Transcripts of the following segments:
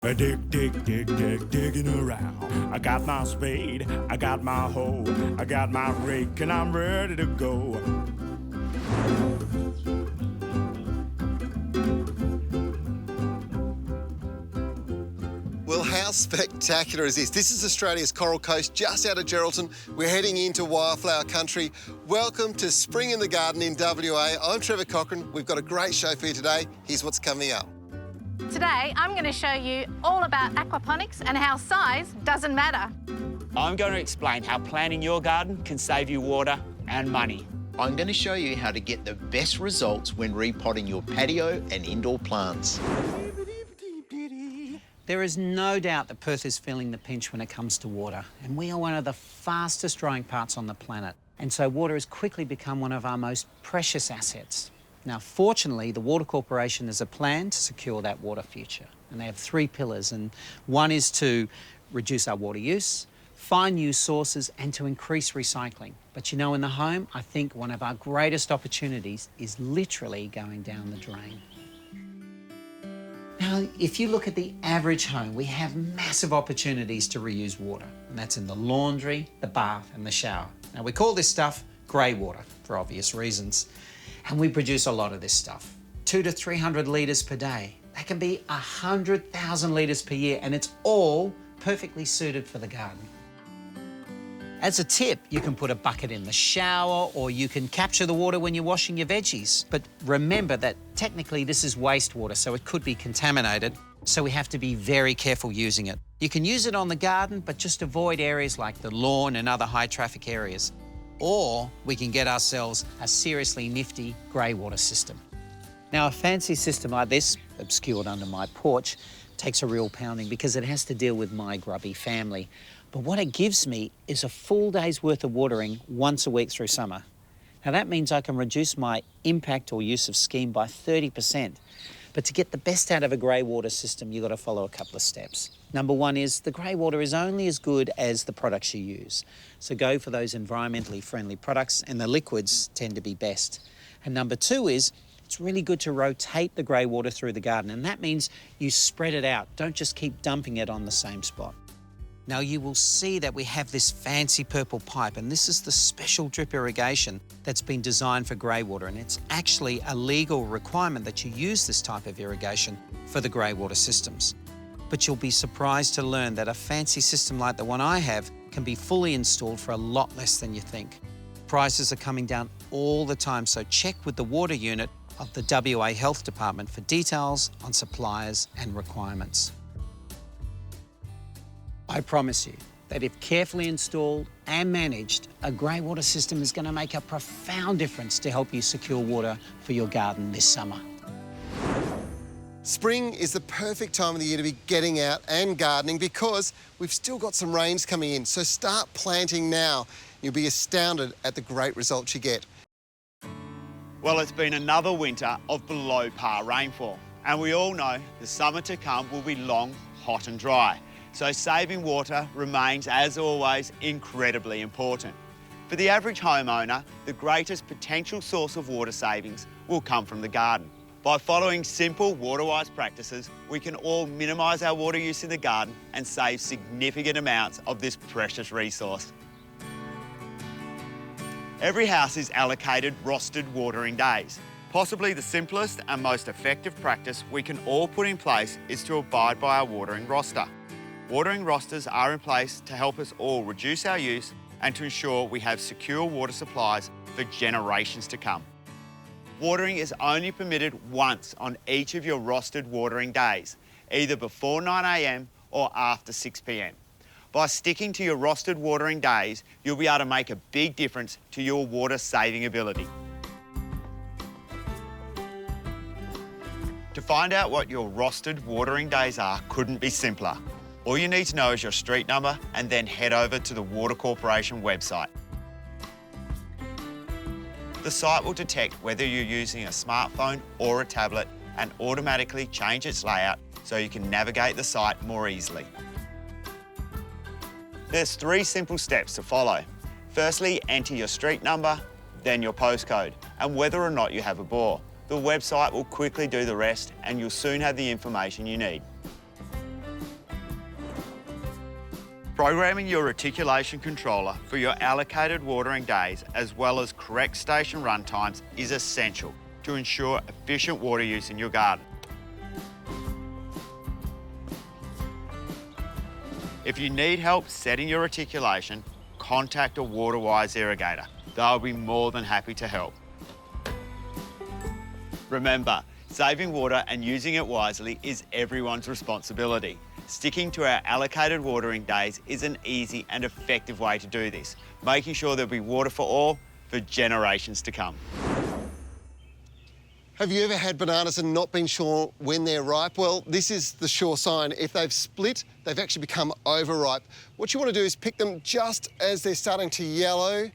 Digging around. I got my spade, I got my hoe, I got my rake, and I'm ready to go. Well, how spectacular is this? This is Australia's Coral Coast, just out of Geraldton. We're heading into wildflower country. Welcome to Spring in the Garden in WA. I'm Trevor Cochran. We've got a great show for you today. Here's what's coming up. Today, I'm going to show you all about aquaponics and how size doesn't matter. I'm going to explain how planting your garden can save you water and money. I'm going to show you how to get the best results when repotting your patio and indoor plants. There is no doubt that Perth is feeling the pinch when it comes to water, and we are one of the fastest growing parts on the planet. And so water has quickly become one of our most precious assets. Now, fortunately, the Water Corporation has a plan to secure that water future. And they have 3 pillars, and one is to reduce our water use, find new sources, and to increase recycling. But you know, in the home, I think one of our greatest opportunities is literally going down the drain. Now, if you look at the average home, we have massive opportunities to reuse water, and that's in the laundry, the bath, and the shower. Now, we call this stuff Greywater for obvious reasons. And we produce a lot of this stuff, 200 to 300 litres per day. That can be 100,000 litres per year, and it's all perfectly suited for the garden. As a tip, you can put a bucket in the shower, or you can capture the water when you're washing your veggies. But remember that technically this is wastewater, so it could be contaminated, so we have to be very careful using it. You can use it on the garden, but just avoid areas like the lawn and other high traffic areas. Or we can get ourselves a seriously nifty Greywater system. Now, a fancy system like this, obscured under my porch, takes a real pounding because it has to deal with my grubby family. But what it gives me is a full day's worth of watering once a week through summer. Now, that means I can reduce my impact or use of scheme by 30%. But to get the best out of a Greywater system, you've got to follow a couple of steps. Number one is the Greywater is only as good as the products you use. So go for those environmentally friendly products, and the liquids tend to be best. And number two is it's really good to rotate the Greywater through the garden, and that means you spread it out. Don't just keep dumping it on the same spot. Now, you will see that we have this fancy purple pipe, and this is the special drip irrigation that's been designed for Greywater, and it's actually a legal requirement that you use this type of irrigation for the Greywater systems. But you'll be surprised to learn that a fancy system like the one I have can be fully installed for a lot less than you think. Prices are coming down all the time, so check with the water unit of the WA Health Department for details on suppliers and requirements. I promise you that if carefully installed and managed, a Greywater system is going to make a profound difference to help you secure water for your garden this summer. Spring is the perfect time of the year to be getting out and gardening because we've still got some rains coming in. So start planting now. You'll be astounded at the great results you get. Well, it's been another winter of below par rainfall, and we all know the summer to come will be long, hot and dry. So saving water remains, as always, incredibly important. For the average homeowner, the greatest potential source of water savings will come from the garden. By following simple Waterwise practices, we can all minimise our water use in the garden and save significant amounts of this precious resource. Every house is allocated rostered watering days. Possibly the simplest and most effective practice we can all put in place is to abide by our watering roster. Watering rosters are in place to help us all reduce our use and to ensure we have secure water supplies for generations to come. Watering is only permitted once on each of your rostered watering days, either before 9 AM or after 6 PM. By sticking to your rostered watering days, you'll be able to make a big difference to your water saving ability. To find out what your rostered watering days are couldn't be simpler. All you need to know is your street number and then head over to the Water Corporation website. The site will detect whether you're using a smartphone or a tablet and automatically change its layout so you can navigate the site more easily. There's 3 simple steps to follow. Firstly, enter your street number, then your postcode, and whether or not you have a bore. The website will quickly do the rest and you'll soon have the information you need. Programming your reticulation controller for your allocated watering days as well as correct station run times is essential to ensure efficient water use in your garden. If you need help setting your reticulation, contact a Waterwise irrigator. They'll be more than happy to help. Remember, saving water and using it wisely is everyone's responsibility. Sticking to our allocated watering days is an easy and effective way to do this, making sure there'll be water for all for generations to come. Have you ever had bananas and not been sure when they're ripe? Well, this is the sure sign. If they've split, they've actually become overripe. What you want to do is pick them just as they're starting to yellow,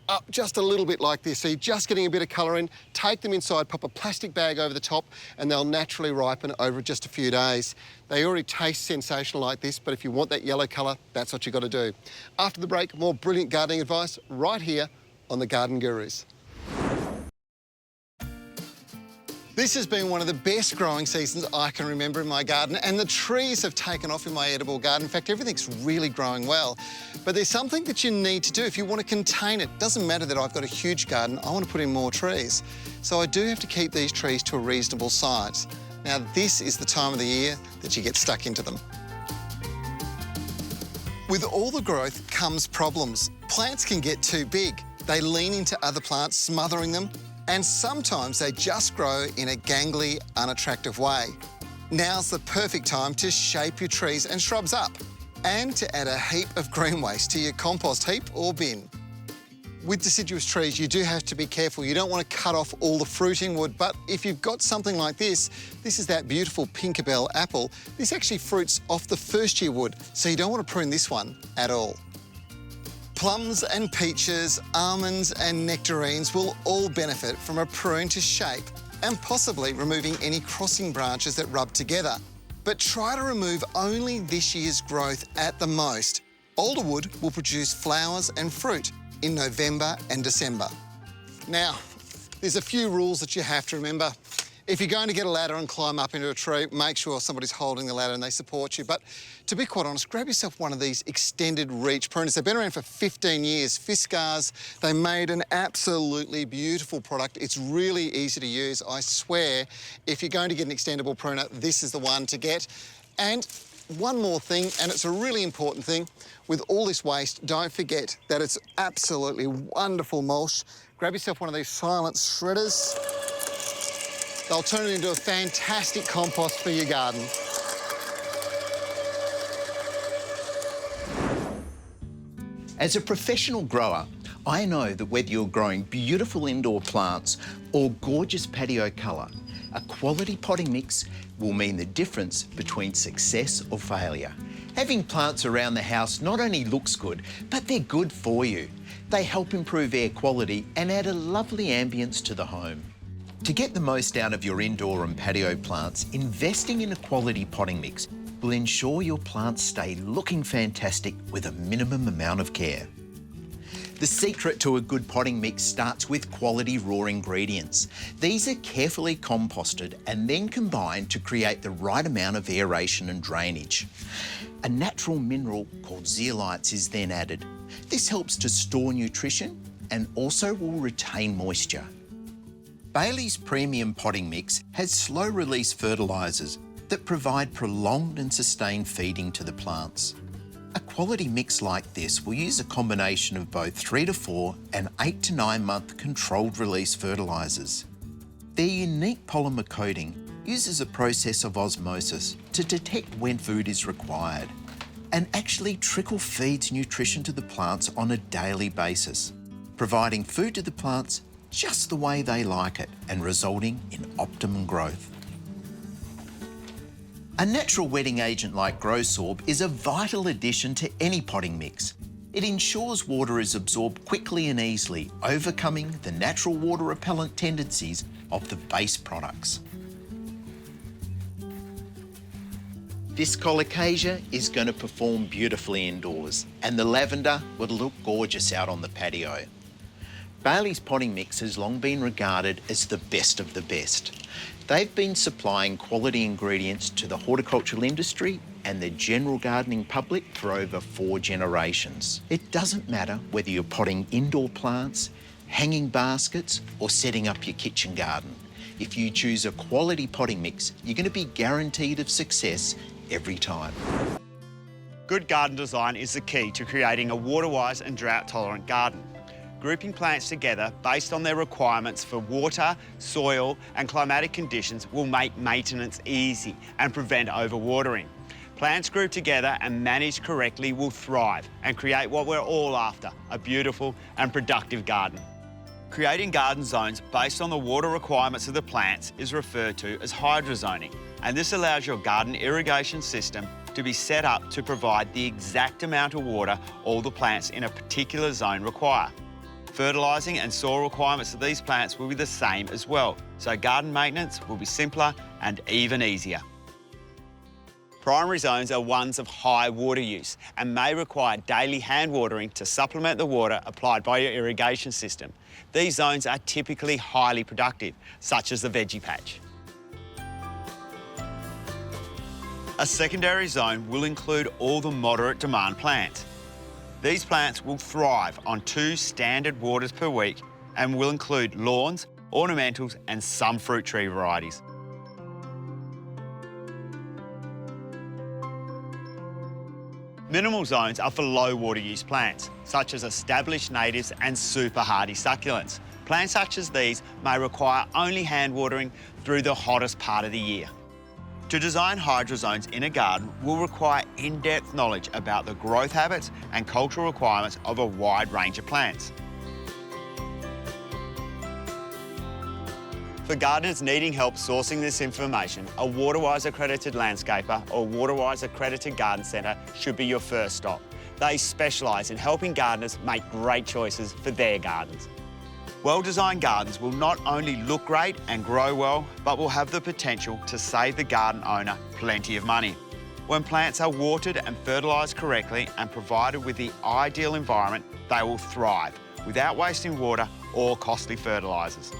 up just a little bit like this. So you're just getting a bit of colour in, take them inside, pop a plastic bag over the top, and they'll naturally ripen over just a few days. They already taste sensational like this, but if you want that yellow colour, that's what you've got to do. After the break, more brilliant gardening advice right here on The Garden Gurus. This has been one of the best growing seasons I can remember in my garden, and the trees have taken off in my edible garden. In fact, everything's really growing well. But there's something that you need to do if you want to contain it. Doesn't matter that I've got a huge garden, I want to put in more trees. So I do have to keep these trees to a reasonable size. Now, this is the time of the year that you get stuck into them. With all the growth comes problems. Plants can get too big. They lean into other plants, smothering them, and sometimes they just grow in a gangly, unattractive way. Now's the perfect time to shape your trees and shrubs up and to add a heap of green waste to your compost heap or bin. With deciduous trees, you do have to be careful. You don't want to cut off all the fruiting wood, but if you've got something like this is that beautiful Pinkerbell apple. This actually fruits off the first year wood, so you don't want to prune this one at all. Plums and peaches, almonds and nectarines will all benefit from a prune to shape and possibly removing any crossing branches that rub together. But try to remove only this year's growth at the most. Older wood will produce flowers and fruit in November and December. Now, there's a few rules that you have to remember. If you're going to get a ladder and climb up into a tree, make sure somebody's holding the ladder and they support you. But to be quite honest, grab yourself one of these extended reach pruners. They've been around for 15 years. Fiskars, they made an absolutely beautiful product. It's really easy to use. I swear, if you're going to get an extendable pruner, this is the one to get. And one more thing, and it's a really important thing, with all this waste, don't forget that it's absolutely wonderful mulch. Grab yourself one of these silent shredders. They'll turn it into a fantastic compost for your garden. As a professional grower, I know that whether you're growing beautiful indoor plants or gorgeous patio colour, a quality potting mix will mean the difference between success or failure. Having plants around the house not only looks good, but they're good for you. They help improve air quality and add a lovely ambience to the home. To get the most out of your indoor and patio plants, investing in a quality potting mix will ensure your plants stay looking fantastic with a minimum amount of care. The secret to a good potting mix starts with quality raw ingredients. These are carefully composted and then combined to create the right amount of aeration and drainage. A natural mineral called zeolites is then added. This helps to store nutrition and also will retain moisture. Bailey's Premium Potting Mix has slow-release fertilisers that provide prolonged and sustained feeding to the plants. A quality mix like this will use a combination of both 3 to 4 and 8 to 9 month controlled release fertilisers. Their unique polymer coating uses a process of osmosis to detect when food is required and actually trickle feeds nutrition to the plants on a daily basis, providing food to the plants just the way they like it and resulting in optimum growth. A natural wetting agent like Growsorb is a vital addition to any potting mix. It ensures water is absorbed quickly and easily, overcoming the natural water repellent tendencies of the base products. This colocasia is going to perform beautifully indoors, and the lavender would look gorgeous out on the patio. Bailey's potting mix has long been regarded as the best of the best. They've been supplying quality ingredients to the horticultural industry and the general gardening public for over 4 generations. It doesn't matter whether you're potting indoor plants, hanging baskets, or setting up your kitchen garden. If you choose a quality potting mix, you're going to be guaranteed of success every time. Good garden design is the key to creating a water-wise and drought-tolerant garden. Grouping plants together based on their requirements for water, soil and climatic conditions will make maintenance easy and prevent overwatering. Plants grouped together and managed correctly will thrive and create what we're all after, a beautiful and productive garden. Creating garden zones based on the water requirements of the plants is referred to as hydrozoning, and this allows your garden irrigation system to be set up to provide the exact amount of water all the plants in a particular zone require. Fertilising and soil requirements of these plants will be the same as well, so garden maintenance will be simpler and even easier. Primary zones are ones of high water use and may require daily hand watering to supplement the water applied by your irrigation system. These zones are typically highly productive, such as the veggie patch. A secondary zone will include all the moderate demand plants. These plants will thrive on 2 standard waters per week and will include lawns, ornamentals and some fruit tree varieties. Minimal zones are for low water use plants, such as established natives and super hardy succulents. Plants such as these may require only hand watering through the hottest part of the year. To design hydrozones in a garden will require in-depth knowledge about the growth habits and cultural requirements of a wide range of plants. For gardeners needing help sourcing this information, a Waterwise accredited landscaper or Waterwise accredited garden centre should be your first stop. They specialise in helping gardeners make great choices for their gardens. Well-designed gardens will not only look great and grow well, but will have the potential to save the garden owner plenty of money. When plants are watered and fertilised correctly and provided with the ideal environment, they will thrive without wasting water or costly fertilisers.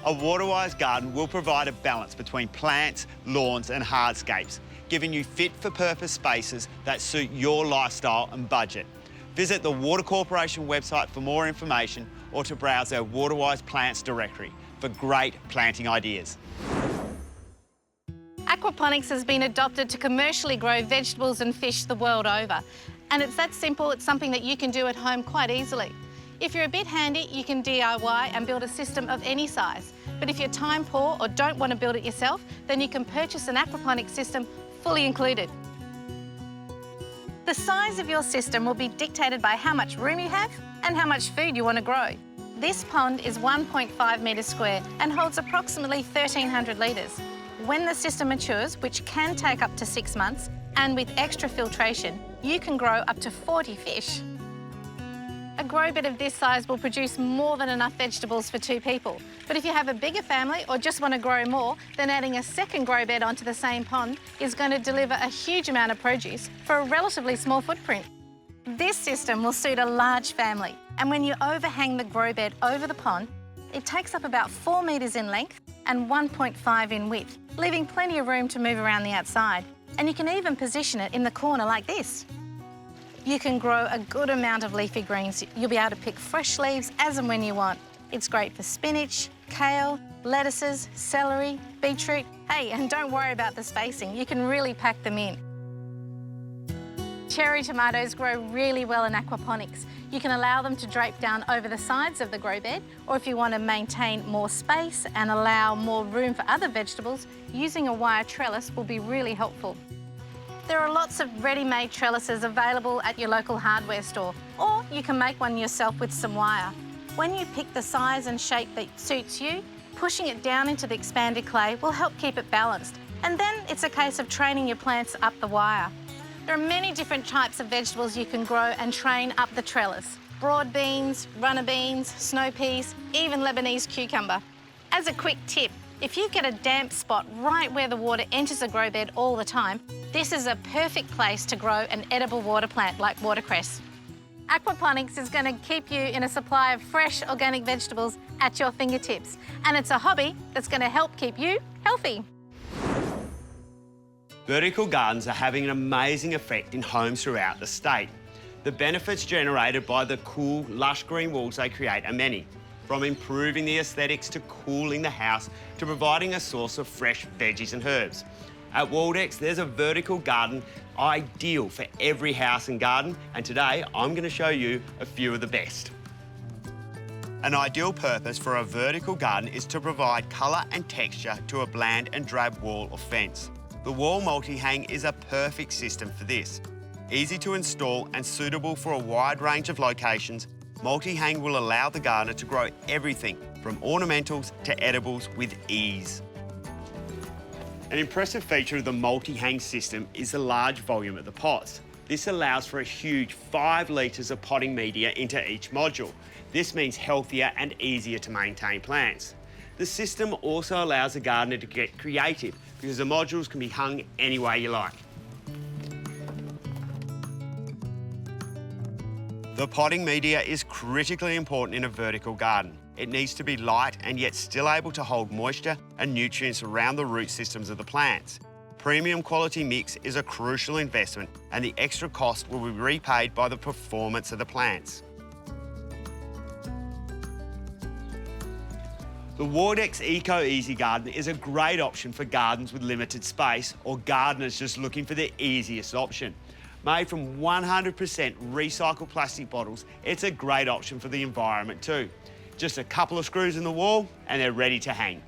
A Waterwise garden will provide a balance between plants, lawns and hardscapes, giving you fit-for-purpose spaces that suit your lifestyle and budget. Visit the Water Corporation website for more information or to browse our Waterwise plants directory for great planting ideas. Aquaponics has been adopted to commercially grow vegetables and fish the world over. And it's that simple, it's something that you can do at home quite easily. If you're a bit handy, you can DIY and build a system of any size. But if you're time poor or don't want to build it yourself, then you can purchase an aquaponics system fully included. The size of your system will be dictated by how much room you have and how much food you want to grow. This pond is 1.5 metres square and holds approximately 1,300 litres. When the system matures, which can take up to 6 months, and with extra filtration, you can grow up to 40 fish. A grow bed of this size will produce more than enough vegetables for 2 people. But if you have a bigger family or just want to grow more, then adding a second grow bed onto the same pond is going to deliver a huge amount of produce for a relatively small footprint. This system will suit a large family, and when you overhang the grow bed over the pond, it takes up about 4 metres in length and 1.5 in width, leaving plenty of room to move around the outside. And you can even position it in the corner like this. You can grow a good amount of leafy greens. You'll be able to pick fresh leaves as and when you want. It's great for spinach, kale, lettuces, celery, beetroot. Hey, and don't worry about the spacing. You can really pack them in. Cherry tomatoes grow really well in aquaponics. You can allow them to drape down over the sides of the grow bed, or if you want to maintain more space and allow more room for other vegetables, using a wire trellis will be really helpful. There are lots of ready-made trellises available at your local hardware store, or you can make one yourself with some wire. When you pick the size and shape that suits you, pushing it down into the expanded clay will help keep it balanced. And then it's a case of training your plants up the wire. There are many different types of vegetables you can grow and train up the trellis. Broad beans, runner beans, snow peas, even Lebanese cucumber. As a quick tip, if you get a damp spot right where the water enters the grow bed all the time, this is a perfect place to grow an edible water plant like watercress. Aquaponics is going to keep you in a supply of fresh organic vegetables at your fingertips. And it's a hobby that's going to help keep you healthy. Vertical gardens are having an amazing effect in homes throughout the state. The benefits generated by the cool, lush green walls they create are many, from improving the aesthetics to cooling the house to providing a source of fresh veggies and herbs. At Waldex, there's a vertical garden ideal for every house and garden, and today I'm going to show you a few of the best. An ideal purpose for a vertical garden is to provide colour and texture to a bland and drab wall or fence. The wall multi-hang is a perfect system for this. Easy to install and suitable for a wide range of locations, multi-hang will allow the gardener to grow everything from ornamentals to edibles with ease. An impressive feature of the multi-hang system is the large volume of the pots. This allows for a huge 5 litres of potting media into each module. This means healthier and easier to maintain plants. The system also allows the gardener to get creative because the modules can be hung any way you like. The potting media is critically important in a vertical garden. It needs to be light and yet still able to hold moisture and nutrients around the root systems of the plants. Premium quality mix is a crucial investment and the extra cost will be repaid by the performance of the plants. The Waldex Eco Easy Garden is a great option for gardens with limited space or gardeners just looking for the easiest option. Made from 100% recycled plastic bottles, it's a great option for the environment too. Just a couple of screws in the wall and they're ready to hang.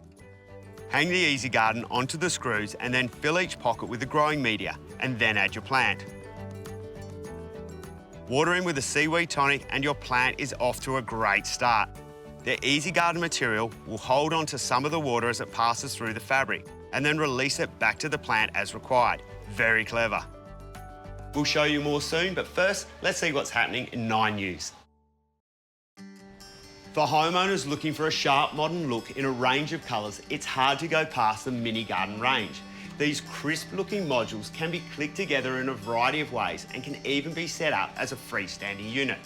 Hang the Easy Garden onto the screws and then fill each pocket with the growing media and then add your plant. Water in with a seaweed tonic and your plant is off to a great start. The Easy Garden material will hold on to some of the water as it passes through the fabric and then release it back to the plant as required. Very clever. We'll show you more soon, but first, let's see what's happening in 9 News. For homeowners looking for a sharp modern look in a range of colours, it's hard to go past the mini garden range. These crisp looking modules can be clicked together in a variety of ways and can even be set up as a freestanding unit.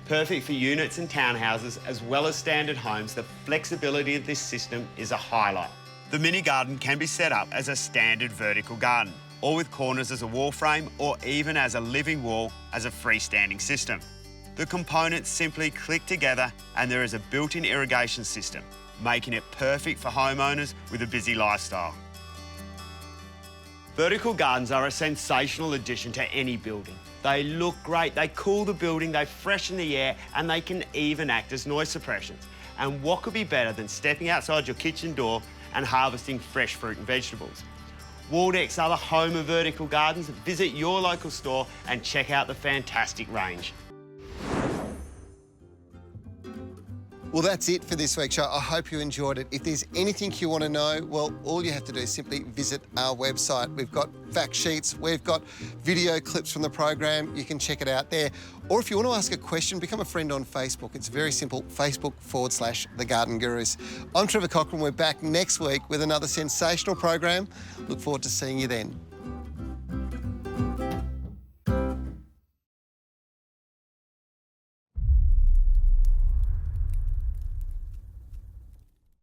Perfect for units and townhouses as well as standard homes, the flexibility of this system is a highlight. The mini garden can be set up as a standard vertical garden, or with corners as a wall frame, or even as a living wall as a freestanding system. The components simply click together and there is a built-in irrigation system, making it perfect for homeowners with a busy lifestyle. Vertical gardens are a sensational addition to any building. They look great, they cool the building, they freshen the air, and they can even act as noise suppressions. And what could be better than stepping outside your kitchen door and harvesting fresh fruit and vegetables? Waldex are the home of vertical gardens. Visit your local store and check out the fantastic range. Well, that's it for this week's show. I hope you enjoyed it. If there's anything you want to know, well, all you have to do is simply visit our website. We've got fact sheets, we've got video clips from the program. You can check it out there. Or if you want to ask a question, become a friend on Facebook. It's very simple, Facebook.com/The Garden Gurus. I'm Trevor Cochran. We're back next week with another sensational program. Look forward to seeing you then.